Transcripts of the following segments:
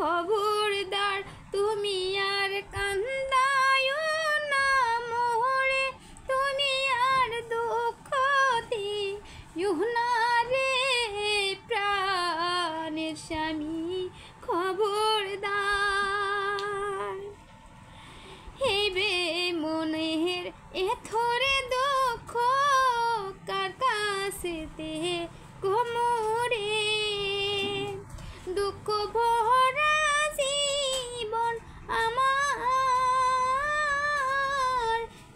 খবরদার তুমি আর কান্দায়ো না মোরে, তুমি আর দুঃখ দিও না রে প্রাণের স্বামী খবরদার। হেবে মনের এথরে দুঃখ কার কাছেতে গোমরে, দুঃখ ভরা জীবন আমার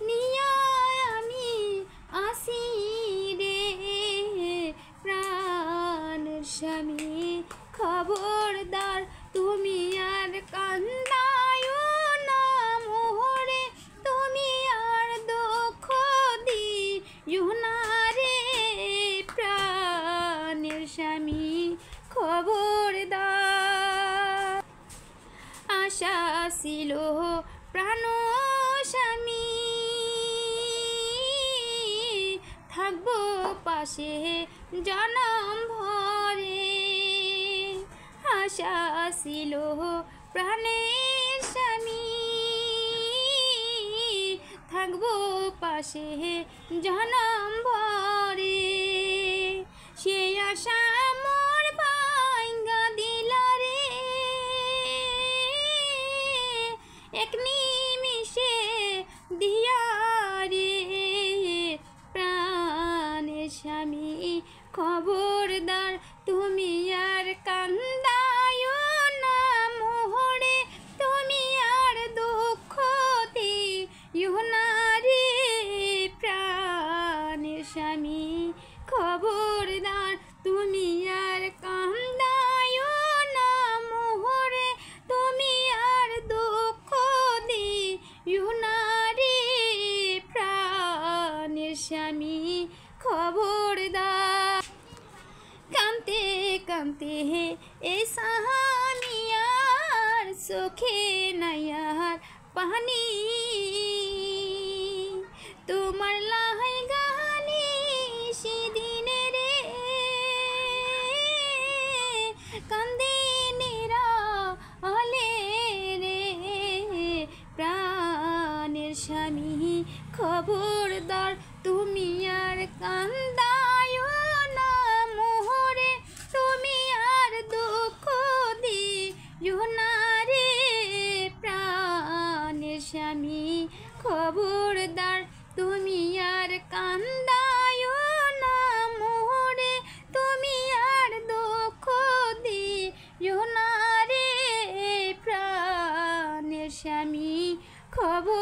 নিয়া আমি আসি রে প্রাণের স্বামী খবরদার তুমি আর কান্দায়ো না মোরে, তুমি আর দুঃখ দিও না রে প্রাণের স্বামী খবরদার। আশা ছিল প্রাণ স্বামী থাকবো পাশে জনম ভরে, আশা ছিল প্রাণের স্বামী থাকবো পাশে জনম ভরে, সে আশা মোর ভাঙ্গা দিলা রে এক নিমিষে দিয়া রে প্রাণের স্বামী খবরদার তুমি আর কান্দায়ো না মোরে, তুমি আর দুঃখ দিও না রে প্রাণের স্বামী খবরদার তুমি আর কান্দায়ো না মোরে, তুমি আর দুঃখ দিও না রে প্রাণের স্বামী খবরদার। কান্তে কান্তে এ সাহানিয়ার চোখে নাইয়ার পানি, তোমার লাহাই গালি সেদিনে রে কান্দে নিরালে রে প্রাণের স্বামী খবরদার তুমি আর কান্দায়ো না মোরে, তুমি আর দুঃখ দিও না রে প্রাণের স্বামী খবরদার তুমি আর কান্দায়ো না মোরে, তুমি আর দুঃখ দিও না রে প্রাণের স্বামী খবর।